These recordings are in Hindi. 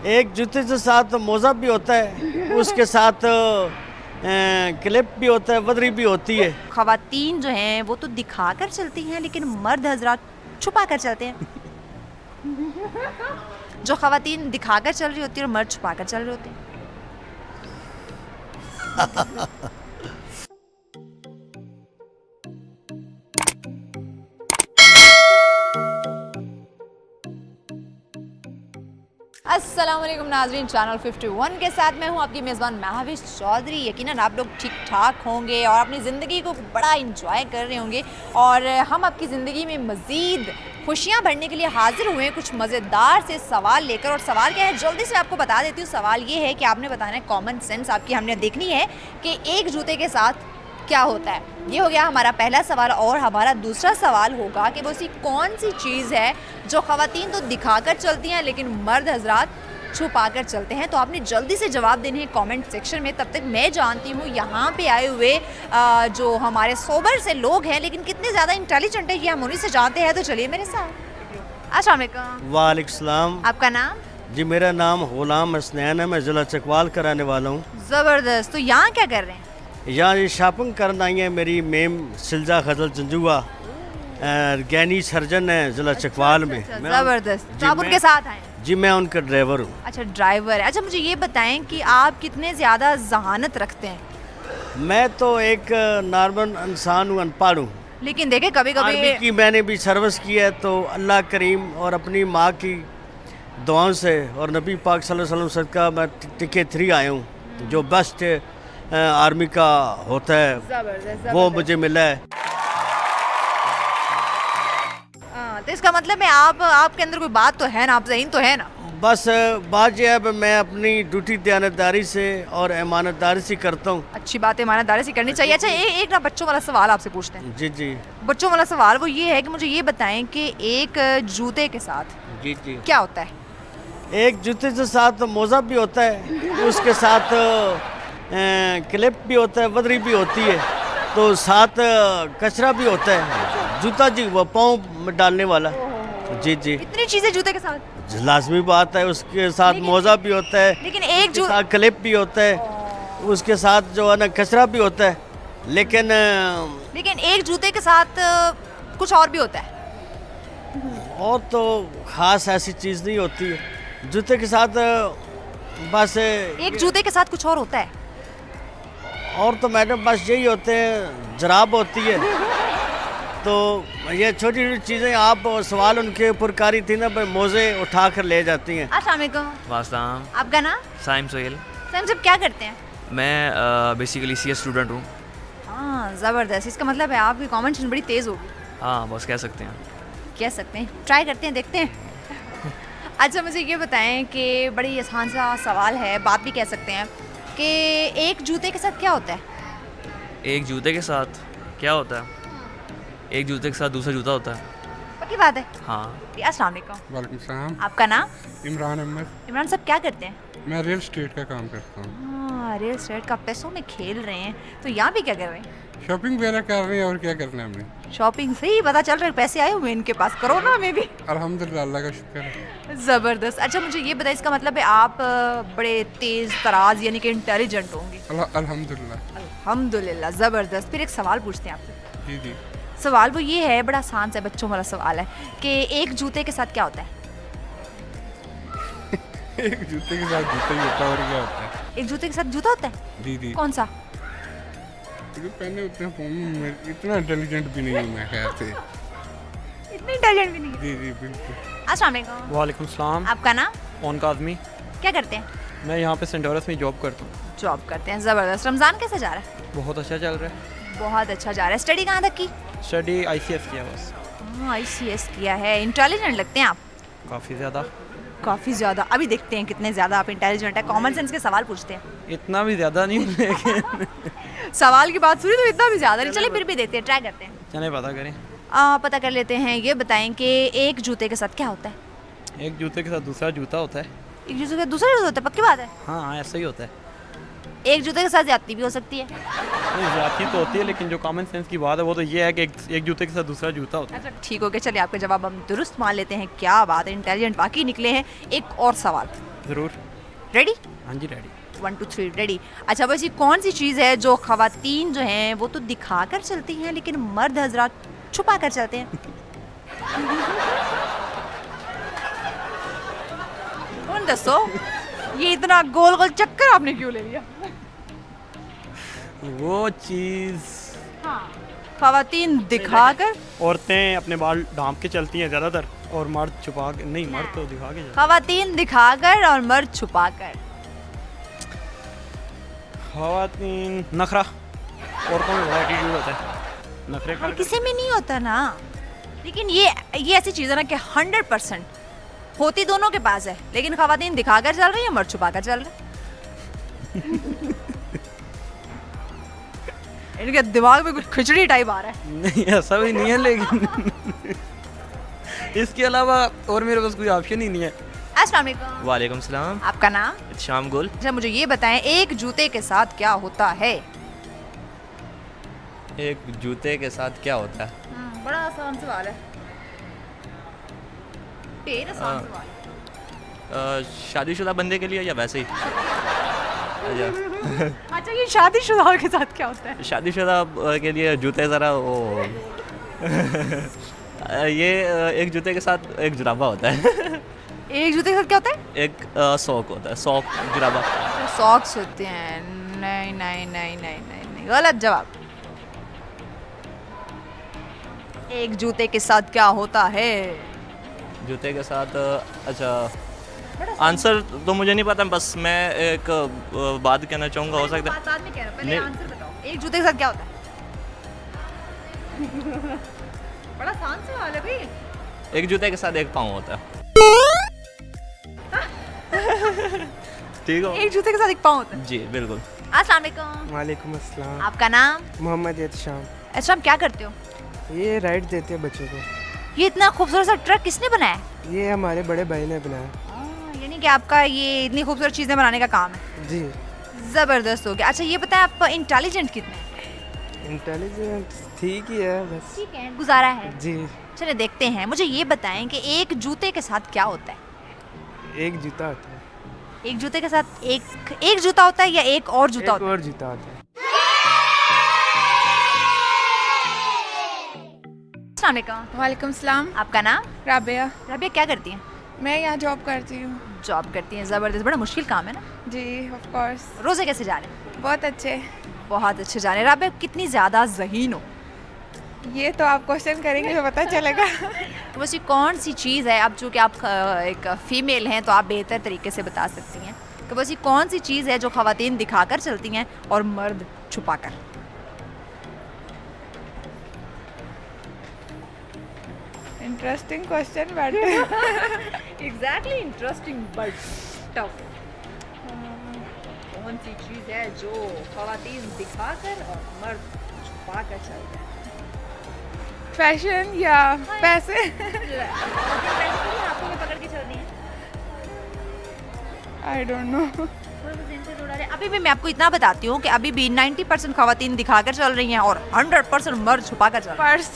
एक जूते के साथ मोज़ा भी होता है, उसके साथ क्लिप भी होता है, बदरी भी होती है। खवातीन जो हैं वो तो दिखा कर चलती हैं, लेकिन मर्द हजरात छुपा कर चलते हैं। जो खवातीन दिखा कर चल रही होती है और मर्द छुपा कर चल रहे होते हैं। अस्सलाम वालेकुम नाज़रीन, चैनल 51 के साथ मैं हूँ आपकी मेज़बान महविश चौधरी। यकीनन आप लोग ठीक ठाक होंगे और अपनी ज़िंदगी को बड़ा इंजॉय कर रहे होंगे, और हम आपकी ज़िंदगी में मज़ीद खुशियाँ भरने के लिए हाजिर हुए हैं कुछ मज़ेदार से सवाल लेकर। और सवाल क्या है, जल्दी से आपको बता देती हूँ। सवाल ये है कि आपने बताना है, कॉमन सेंस आपकी हमने देखनी है कि एक जूते के साथ क्या होता है। ये हो गया हमारा पहला सवाल। और हमारा दूसरा सवाल होगा कि वो सी कौन सी चीज़ है जो ख़वातीन तो दिखाकर चलती हैं लेकिन मर्द हजरात छुपा कर चलते हैं। तो आपने जल्दी से जवाब देने हैं कमेंट सेक्शन में। तब तक मैं जानती हूँ यहाँ पे आए हुए जो हमारे सोबर से लोग हैं, लेकिन कितने ज़्यादा इंटेलिजेंट है ये हम उन्हीं से जानते हैं। तो चलिए मेरे साथ। अस्सलाम वालेकुम। वालेकुम सलाम। आपका नाम? जी, मेरा नाम गुलाम हसनैन है, मैं ज़िला चकवाल का रहने वाला हूँ। ज़बरदस्त। तो यहाँ क्या कर रहे हैं? यहाँ ये शॉपिंग करना आई है मेरी मेम सिलजा खजल जंजुआ, गैनी सर्जन है ज़िला चकवाल में। ज़बरदस्त। तो आप उनके साथ आए? जी, मैं उनका ड्राइवर हूँ। अच्छा, ड्राइवर है। अच्छा, मुझे ये बताएं कि आप कितने ज़्यादा जहानत रखते हैं? मैं तो एक नॉर्मल इंसान हूँ, अनपढ़ हूँ, लेकिन देखे कभी आर्मी कभी की मैंने भी सर्विस की है। तो अल्लाह करीम और अपनी माँ की दुआओं से और नबी पाक सल्लल्लाहु अलैहि वसल्लम सदका मैं टिके 3 आया हूँ, जो बेस्ट आर्मी का होता है वो मुझे मिला है। तो इसका मतलब है आपके अंदर कोई बात तो है ना, आप ज़हीन तो है ना? बस बात यह है, मैं अपनी ड्यूटी दयानतदारी से और ईमानतदारी से करता हूँ। अच्छी बात है, ईमानदारी से करनी चाहिए। अच्छा, एक ना बच्चों वाला सवाल आपसे पूछते हैं। जी जी बच्चों वाला सवाल वो ये है कि मुझे ये बताएं कि एक जूते के साथ जी जी क्या होता है? एक जूते के साथ मोज़ा भी होता है, उसके साथ क्लिप भी होता है, बदरी भी होती है, तो साथ कचरा भी होता है, जूता जी वो पाँव में डालने वाला। जी जी, इतनी चीज़ें जूते के साथ? लाजमी बात है। उसके साथ मोज़ा भी होता है, लेकिन एक साथ क्लिप भी होता है, उसके साथ जो है ना कचरा भी होता है। लेकिन एक जूते के साथ कुछ और भी होता है। और तो ख़ास ऐसी चीज़ नहीं होती है जूते के साथ, बस एक जूते के साथ कुछ और होता है। और तो मैडम बस यही होते हैं, जराब होती है। तो ये छोटी छोटी चीज़ें, आप सवाल उनके ऊपर कारी थी ना, मोज़े उठा कर ले जाती हैं। अस्सलाम वालेकुम। वास्ताम। आपका नाम? साइम सोहेल। सर सब क्या करते हैं? मैं बेसिकली CS स्टूडेंट हूँ। हाँ, ज़बरदस्त। इसका मतलब है आपकी कॉमन सेंस बड़ी तेज़ होगी। हाँ, बस कह सकते हैं। कह सकते हैं, ट्राई करते हैं, देखते हैं। अच्छा, मुझे ये बताएं कि बड़ी आसान सा सवाल है, बात भी कह सकते हैं कि एक जूते के साथ क्या होता है? एक जूते के साथ क्या होता है? एक जूते के साथ दूसरा जूता होता है। पक्की बात है? हाँ। अस्सलाम वालेकुम। वालेकुम सलाम। आपका नाम? इमरान अहमद। इमरान साहब क्या करते हैं? मैं रियल स्टेट का काम करता हूँ। हाँ, रियल एस्टेट का। पैसों में खेल रहे हैं, तो यहाँ भी क्या कर रहे हैं? शॉपिंग वगैरह कर रहे हैं, और क्या करना है हमने। शॉपिंग से ही पता चल रहा है पैसे आए हुए इनके पास, कोरोना में भी। अल्हम्दुलिल्लाह, अल्लाह का शुक्र है। ज़बरदस्त। अच्छा, मुझे ये बताइए, इसका मतलब है आप बड़े तेज़ तराज यानी कि इंटेलिजेंट होंगे। अल्हम्दुलिल्लाह। अल्हम्दुलिल्लाह, ज़बरदस्त। फिर एक सवाल पूछते हैं आपसे। जी जी। सवाल वो ये है, बड़ा आसान सा बच्चों वाला सवाल है कि एक जूते के साथ क्या होता है? एक जूते के साथ जूता ही होता है, और क्या होता है? एक जूते के साथ जूता होता है? जी जी। कौन सा? जो पहने होते हैं, इतना इंटेलिजेंट भी नहीं हूँ मैं, खैर से। इतनी इंटेलिजेंट भी नहीं है। जी जी बिल्कुल। अस्सलाम वालेकुम। वालेकुम सलाम। आपका नाम? ओन काज़मी। क्या करते हैं? मैं यहाँ पे सेंटोरस में जॉब करता हूँ। जॉब करते हैं। ज़बरदस्त। रमज़ान कैसे जा रहा है? बहुत अच्छा चल रहा है। बहुत अच्छा जा रहा है। स्टडी कहाँ तक की? स्टडी ICS किया बस। हाँ, ICS किया है। इंटेलिजेंट लगते हैं आप। काफ़ी ज़्यादा। काफ़ी ज़्यादा। अभी देखते हैं कितने ज़्यादा आप इंटेलिजेंट है। कॉमन सेंस के सवाल पूछते हैं। इतना भी ज़्यादा नहीं लेकिन सवाल की बात सुनी तो इतना भी ज़्यादा नहीं। चलिए फिर भी देखते हैं, ट्राई करते हैं। चले पता करें। पता कर लेते हैं। ये बताएं कि एक जूते के साथ क्या होता है? एक जूते के साथ दूसरा जूता होता है। एक जूते के साथ दूसरा जूता होता है? पक्की बात है? हाँ, ऐसा ही होता है। एक जूते के साथ ज्यादती भी हो सकती है। नहीं, ज़्यादती तो होती है, लेकिन जो कॉमन सेंस की बात है वो तो ये है कि एक जूते के साथ दूसरा जूता होता है। अच्छा, ठीक हो गया। चलिए आपका जवाब हम दुरुस्त मान लेते हैं। क्या बात है, इंटेलिजेंट बाकी निकले हैं। एक और सवाल, ज़रूर। रेडी? हाँ जी रेडी। 1 2 3 रेडी। अच्छा बस ये कौन सी चीज़ है जो ख़वातीन जो हैं वो तो दिखा कर चलती हैं लेकिन मर्द हजरात छुपा कर चलते हैं? कौन दसो, ये इतना गोल गोल चक्कर आपने क्यों ले लिया? वो चीज़ ख़वातीन दिखा कर, औरतें अपने बाल ढांप के चलती हैं ज़्यादातर, और मर्द छुपा के, नहीं मर्द तो दिखा के चलते ख़वातीन दिखा कर और मर्द छुपा कर। ख़वातीन नखरा, औरतों में बड़ा एटीट्यूड होता है, नखरे हर कर किसी में नहीं होता ना, लेकिन ये ऐसी चीज़ है ना कि 100% होती दोनों के पास है, लेकिन ख़वातीन दिखा कर चल रही है, मर्द छुपा कर चल रहे हैं। इनके दिमाग में कुछ खिचड़ी टाइप आ रहा है। नहीं ऐसा भी नहीं है, लेकिन इसके अलावा और मेरे पास कोई ऑप्शन ही नहीं है। अस्सलाम वालेकुम। वालेकुम सलाम। आपका नाम? शाम गुल। अच्छा मुझे ये बताएं, एक जूते के साथ क्या होता है? एक जूते के साथ क्या होता है? बड़ा आसान सवाल है, ढेर आसान सवाल। शादीशुदा बंदे के लिए या वैसे ही? अच्छा, अच्छा ये शादीशुदा के साथ क्या होता है? शादीशुदा के लिए जूते ज़रा वो ये एक जूते के साथ एक जुराबा होता है। एक जूते के साथ क्या होता है? एक सॉक होता है, सॉक जुराबा। सॉक्स होते हैं। नहीं नहीं नहीं नहीं नहीं नहीं, गलत जवाब। एक जूते के साथ क्या होता है? जूते के साथ अच्छा आंसर तो मुझे नहीं पता, बस मैं एक बात कहना चाहूँगा, हो सकता है। बाद में कह रहा हूं, पहले नहीं। आंसर बताओ। एक जूते के साथ क्या होता है? बड़ा आसान सवाल है भाई। एक जूते के साथ एक पाँव होता है। ठीक हो? एक जूते के साथ एक पाँव होता है। जी बिल्कुल। अस्सलाम वालेकुम। वालेकुम अस्सलाम। आपका नाम? मोहम्मद एहतशाम। अच्छा हम क्या करते हो? ये राइड देते हैं बच्चों को। ये इतना खूबसूरत सा ट्रक किसने बनाया? ये हमारे बड़े भाई ने बनाया। यानी कि आपका ये इतनी खूबसूरत चीज़ें बनाने का काम है। जी। ज़बरदस्त हो गया। अच्छा ये बताएं, आप इंटेलिजेंट कितने हैं? इंटेलिजेंट ठीक ही है बस। ठीक है, गुजारा है। जी। चलिए देखते हैं। मुझे ये बताएं कि एक जूते के साथ क्या होता है? एक जूता होता है। एक जूते के साथ एक जूता होता है या एक और जूता एक होता है? और जूता होता है। अस्सलाम वालेकुम। वालेकुम सलाम। आपका नाम? राबिया। रबिया क्या करती हैं? मैं यहाँ जॉब करती हूँ। जॉब करती हैं, ज़बरदस्त। बड़ा मुश्किल काम है ना। जी ऑफ कोर्स। रोज़े कैसे जा रहे हैं? बहुत अच्छे। बहुत अच्छे जा रहे हैं। रबिया कितनी ज़्यादा ज़हीन हो? ये तो आप क्वेश्चन करेंगे तो पता चलेगा। तो बस ये कौन सी चीज़ है, अब चूँकि आप एक फ़ीमेल हैं तो आप बेहतर तरीके से बता सकती हैं कि बस ये कौन सी चीज़ है जो ख़वातीन दिखाकर चलती हैं और मर्द छुपाकर? Interesting question but exactly, interesting but tough. कौन सी चीज़ है जो ख़वातीन दिखाकर और मर्द छुपाकर चलते हैं? फैशन या पैसे। हाथों में पकड़ के चलती हैं। I don't know. अभी भी मैं आपको इतना बताती हूँ कि अभी भी 90% ख़वातीन दिखाकर चल रही हैं और 100% मर्द छुपाकर चल रहे हैं। पर्स।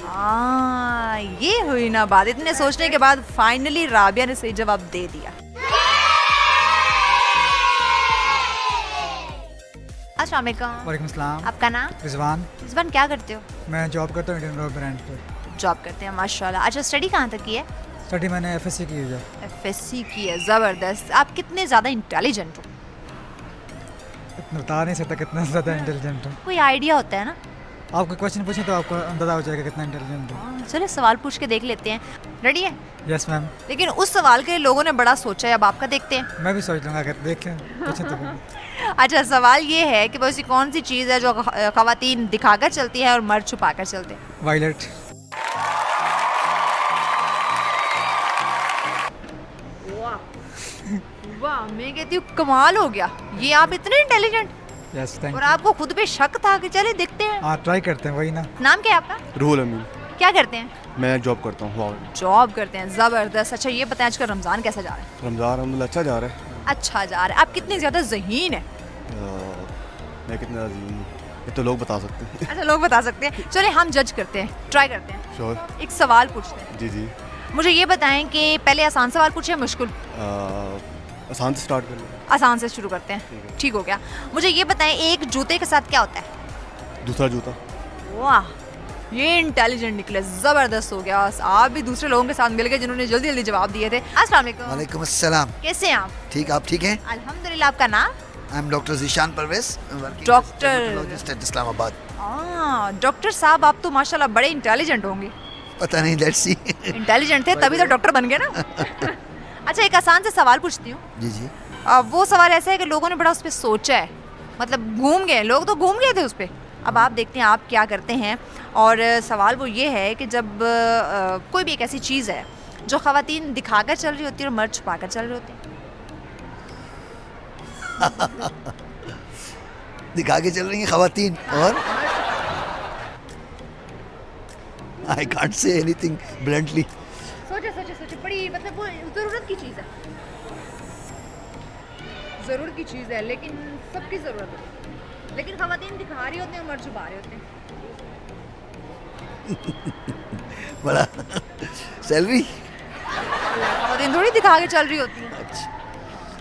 हाँ, ये हुई ना बात। इतने सोचने के बाद फाइनली राबिया ने सही जवाब दे दिया। अस्सलाम वालेकुम। वालेकुम सलाम। आपका नाम? रिजवान। रिजवान क्या करते हो? मैं जॉब करता हूँ इंडियन रॉयल ब्रांड पर। जॉब करते हैं, माशाल्लाह। अच्छा स्टडी कहाँ तक की है? स्टडी मैंने एफएससी की हुई है। एफएससी की है, ज़बरदस्त। आप कितने ज़्यादा इंटेलिजेंट हो? इतना बता नहीं सकता कितना ज़्यादा इंटेलिजेंट हूँ। कोई आइडिया होता है ना? आप कोई क्वेश्चन पूछें तो आपको अंदाजा हो जाएगा कितना इंटेलिजेंट हूँ। चलो सवाल पूछ के देख लेते हैं। रेडी है? Yes ma'am. लेकिन उस सवाल के लिए लोगों ने बड़ा सोचा है, अब आपका देखते हैं। मैं भी सोच लूँगा अगर देखें पूछें तो फिर। अच्छा सवाल ये है कि वैसी कौन सी चीज़ है जो ख़वातीन दिखाकर चलती है और मर्द छुपाकर चलते हैं? वायलेट। वाह, मैं कहती हूँ कमाल हो गया। ये आप इतने इंटेलिजेंट, यस थैंक और यू। आपको खुद पे शक था कि चले देखते हैं। हाँ ट्राई करते हैं वही ना। नाम क्या है आपका? रूहुल अमीन। क्या करते हैं? मैं जॉब करता हूँ। जॉब करते हैं, ज़बरदस्त। अच्छा ये बताएं, आजकल रमज़ान कैसा जा रहा है? रमज़ान अल्हम्दुलिल्लाह अच्छा जा रहा है। अच्छा जा रहा है। आप कितने ज़्यादा ज़हीन हैं? मैं कितना अजीम हूँ ये तो लोग बता सकते हैं। अच्छा लोग बता सकते हैं। चलिए हम जज करते हैं, ट्राई करते हैं। श्योर। एक सवाल पूछते हैं। जी जी। मुझे ये बताएं कि पहले आसान सवाल पूछे या मुश्किल? आसान से स्टार्ट कर लो। आसान से शुरू करते हैं, ठीक हो गया। मुझे ये बताएं एक जूते के साथ क्या होता है? दूसरा जूता। वाह, ये इंटेलिजेंट निकले, ज़बरदस्त हो गया। आप भी दूसरे लोगों के साथ मिल गए जिन्होंने जल्दी जल्दी जवाब दिए थे। अस्सलाम वालेकुम। वालेकुम अस्सलाम। कैसे हैं आप? ठीक, आप ठीक हैं? अल्हम्दुलिल्लाह। आपका नाम? I am doctor Zeeshan Parvez, doctor at Islamabad. Doctor साहब, आप तो माशाल्लाह बड़े इंटेलिजेंट होंगे। पता नहीं, लेट्स सी। इंटेलिजेंट थे तभी तो डॉक्टर बन गए ना। अच्छा, एक आसान से सवाल पूछती हूँ। जी जी। वो सवाल ऐसा है कि लोगों ने बड़ा उस पर सोचा है, मतलब घूम गए लोग, तो घूम गए थे उस पर। अब आप देखते हैं आप क्या करते हैं। और सवाल वो ये है कि जब कोई भी एक ऐसी चीज़ है जो ख़वातीन दिखाकर चल रही होती है और मर्द छुपाकर चल रहे होते हैं। दिखा के चल रही हैं ख़वातीन और I can't say anything bluntly. सोचे सोचे सोचे, बड़ी मतलब वो ज़रूरत की चीज़ है, ज़रूरत की चीज़ है, लेकिन सबकी ज़रूरत है, लेकिन ख़वातीन दिखा रही होती हैं और मर्द छुपा रहे होते हैं। बड़ा सैलरी ख़वातीन थोड़ी दिखा के चल रही होती हैं। अच्छा।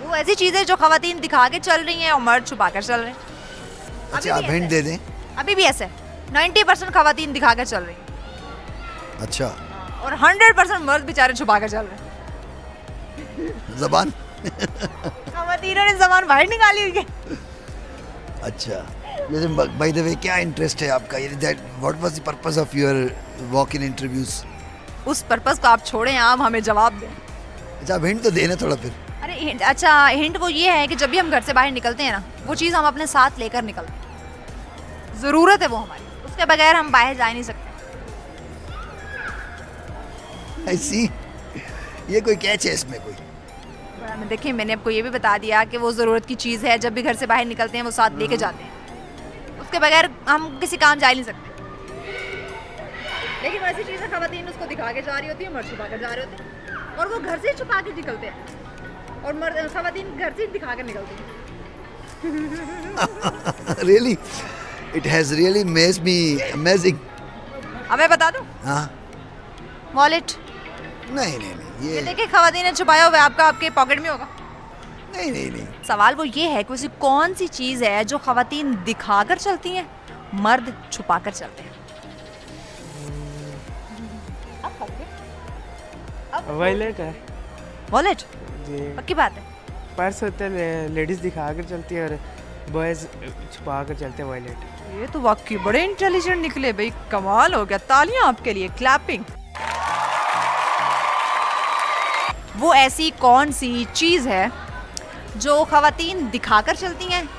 वो ऐसी चीज़ है जो ख़वातीन दिखा के चल रही हैं और मर्द छुपा कर चल रहे हैं। अच्छा, आप हिंट दे दें। अभी भी ऐसा है, 90% ख़वातीन दिखा कर चल रही हैं अच्छा, और 100% मर्द बेचारे छुपा कर चल रहे हैं। ज़बान। ख़वातीनों ने ज़बान बाहर निकाली हुई है। अच्छा, जैसे बाय द वे क्या इंटरेस्ट है आपका? That what was the purpose of your walk in interviews? उस पर्पस को आप छोड़ें, आप हमें जवाब दें। अच्छा, आप हिंट तो देना थोड़ा फिर। अरे अच्छा, हिंट वो ये है कि जब भी हम घर से बाहर निकलते हैं ना, वो चीज़ हम अपने साथ लेकर निकलते हैं। ज़रूरत है वो हमारी, उसके बगैर हम बाहर जा नहीं सकते। आई सी, ये कोई कैच है इसमें कोई? देखिए, मैंने आपको ये भी बता दिया कि वो ज़रूरत की चीज़ है, जब भी घर से बाहर निकलते हैं वो साथ लेके जाते हैं, उसके बगैर हम किसी काम जा ही नहीं सकते। लेकिन वैसी चीज़ें ख़वातीन उसको दिखा के जा रही होती है, मर्द छुपा कर जा रहे होते हैं, और वो घर से छुपा के निकलते हैं, और मर्द ख़वातीन घर से दिखा कर निकलती हैं। Really? It has really made me amazing. अब मैं बता दूँ? हाँ? वॉलेट। नहीं नहीं नहीं, ये देखिए, ख़वातीन ने छुपाया हुआ है, आपका आपके पॉकेट में होगा। नहीं नहीं नहीं। सवाल वो ये है कि ऐसी कौन सी चीज़ है जो ख़वातीन दिखाकर चलती हैं, मर्द छुपाकर चलते हैं। वॉलेट है। वॉलेट? जी। पक्की बात है? पर्स होता है, लेडीज़ दिखा कर चलती है और बॉयज़ छुपा कर चलते हैं वॉलेट। ये तो वाकई बड़े इंटेलिजेंट निकले भाई, कमाल हो गया, तालियां आपके लिए, क्लैपिंग। वो ऐसी कौन सी चीज़ है जो ख़वातीन दिखाकर चलती हैं,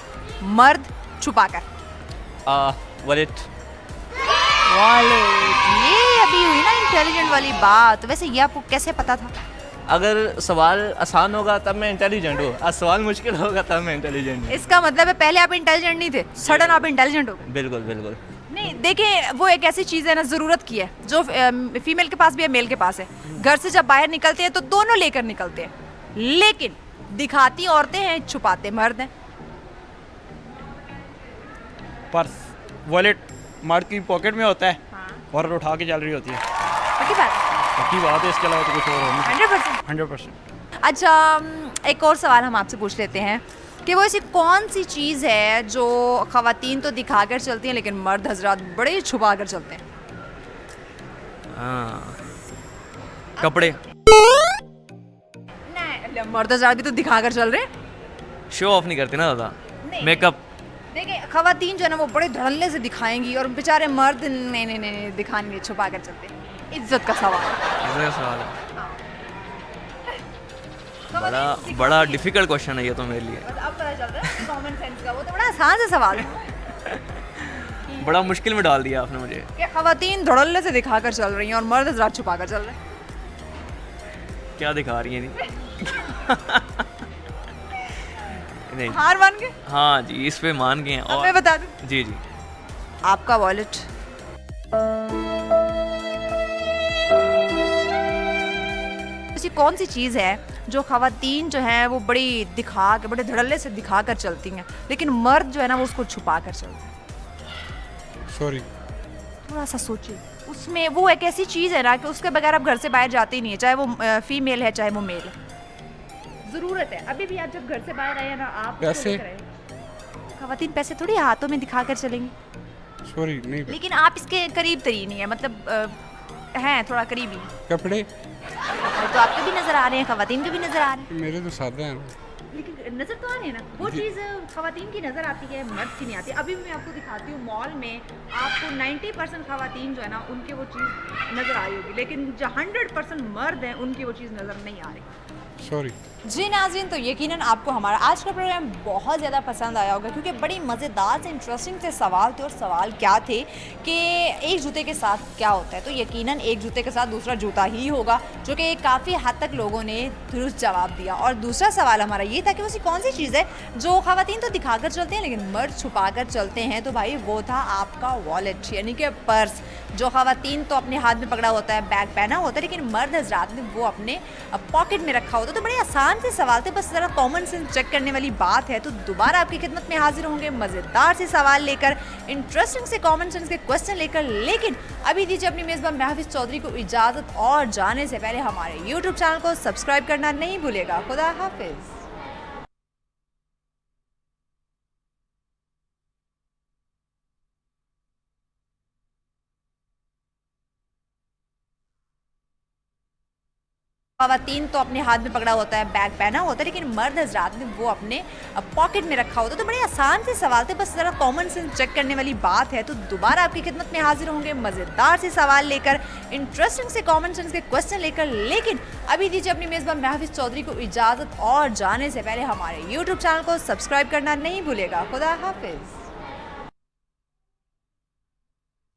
मर्द छुपाकर? वॉलेट। वॉलेट, ये अभी हुई ना इंटेलिजेंट वाली बात। वैसे ये आपको कैसे पता था? अगर सवाल आसान होगा तब मैं इंटेलिजेंट हूँ, और सवाल मुश्किल होगा तब मैं इंटेलिजेंट हूँ। इसका मतलब है पहले आप इंटेलिजेंट नहीं थे, सडन आप इंटेलिजेंट हो गए। बिल्कुल बिल्कुल। नहीं देखिए, वो एक ऐसी चीज़ है ना, ज़रूरत की है, जो फीमेल के पास भी है, मेल के पास है। घर से जब बाहर निकलते हैं तो दोनों लेकर निकलते हैं, लेकिन दिखाती औरतें हैं, छुपाते मर्द हैं। पर्स, वॉलेट मर्द की पॉकेट में होता है। हाँ। और उठा के चल रही होती है। पक्की बात है? पक्की बात है, इसके अलावा तो कुछ और हो नहीं। 100%। 100%। अच्छा, एक और सवाल हम आपसे पूछ लेते हैं कि वो ऐसी कौन सी चीज़ है जो ख़वातीन तो दिखाकर चलती हैं, लेकिन मर्द हजरात बड़े ही छुपा कर चलते हैं। कपड़े। नहीं, मर्द हजरात भी तो दिखाकर चल रहे हैं। शो ऑफ नहीं करते ना ज़्यादा। नहीं। मेकअप। देखिए, ख़वातीन जो है ना वो बड़े धड़ल्ले से दिखाएंगी, और बेचारे मर्द नहीं नहीं नहीं दिखाएंगे, छुपा कर चलते हैं। इज्जत का सवाल है। सवाल है। बड़ा डिफिकल्ट क्वेश्चन है ये तो मेरे लिए। अब पता चल रहा है कॉमन सेंस का, वो तो बड़ा आसान सा सवाल है। बड़ा मुश्किल में डाल दिया आपने मुझे। कि ख़वातीन धड़ल्ले से दिखाकर चल रही हैं और मर्द हजरात छुपा कर चल रहे हैं। क्या दिखा रही है नहीं? हार मान गए? हाँ जी, इस पे मान गए हैं। अब मैं बता दूं? जी जी। आपका वॉलेट। ऐसी कौन सी चीज़ है जो ख़वातीन जो है वो बड़ी दिखा के, बड़े धड़ल्ले से दिखा कर चलती हैं, लेकिन मर्द जो है ना वो उसको छुपा कर चलते हैं? सॉरी। थोड़ा सा सोचिए। उसमें वो एक ऐसी चीज़ है ना कि उसके बगैर आप घर से बाहर जाते ही नहीं है, चाहे वो फीमेल है चाहे वो मेल है। ज़रूरत है। अभी भी आप जब घर से बाहर आए ना, आप पैसे? खवातीन पैसे थोड़ी हाथों में दिखा कर चलेंगी, सॉरी नहीं लेकिन आप इसके करीब तरीन नहीं है, मतलब हैं थोड़ा करीबी। कपड़े तो आपके भी नज़र आ रहे हैं, खवातीन के भी नज़र आ रहे हैं, मेरे तो सादा हैं लेकिन नज़र तो आ रहे हैं ना। वो चीज़ खवातीन की नज़र आती है, मर्द की नहीं आती। अभी भी मैं आपको दिखाती हूँ, मॉल में आपको 90% खवातीन जो है ना उनके वो चीज़ नज़र आ रही होगी, लेकिन जो 100% मर्द हैं उनकी वो चीज़ नज़र नहीं आ रही। सॉरी। जी नाज़रीन, तो यकीनन आपको हमारा आज का प्रोग्राम बहुत ज़्यादा पसंद आया होगा, क्योंकि बड़ी मज़ेदार से इंटरेस्टिंग से सवाल थे। और सवाल क्या थे कि एक जूते के साथ क्या होता है, तो यकीनन एक जूते के साथ दूसरा जूता ही होगा, जो कि काफ़ी हद तक लोगों ने दुरुस्त जवाब दिया। और दूसरा सवाल हमारा ये था कि वो कौन सी चीज़ है जो ख़वातीन तो दिखा कर चलते हैं लेकिन मर्द छुपा कर चलते हैं, तो भाई वो था आपका वॉलेट, यानी कि पर्स, जो ख़वातीन तो अपने हाथ में पकड़ा होता है, बैग पहना होता है, लेकिन मर्द हजरात ने वो अपने पॉकेट में रखा होता है। तो बड़े आसान से सवाल थे, बस ज़रा कॉमन सेंस चेक करने वाली बात है। तो दोबारा आपकी खिदमत में हाजिर होंगे मज़ेदार से सवाल लेकर, इंटरेस्टिंग से कॉमन सेंस के क्वेश्चन लेकर। लेकिन अभी दीजिए अपनी मेज़बान महफिज चौधरी को इजाज़त, और जाने से पहले हमारे यूट्यूब चैनल को सब्सक्राइब करना नहीं भूलेगा। खुदा हाफिज़। ख़वातीन तो अपने हाथ में पकड़ा होता है, बैग पहना होता है, लेकिन मर्द हजरात ने वो अपने पॉकेट में रखा होता है। तो बड़े आसान से सवाल थे, बस ज़रा कॉमन सेंस चेक करने वाली बात है। तो दोबारा आपकी खिदमत में हाजिर होंगे मज़ेदार से सवाल लेकर, इंटरेस्टिंग से कॉमन सेंस के क्वेश्चन लेकर। लेकिन अभी दीजिए अपनी मेज़बान महफिज चौधरी को इजाज़त, और जाने से पहले हमारे यूट्यूब चैनल को सब्सक्राइब करना नहीं भूलेगा। खुदा हाफिज़।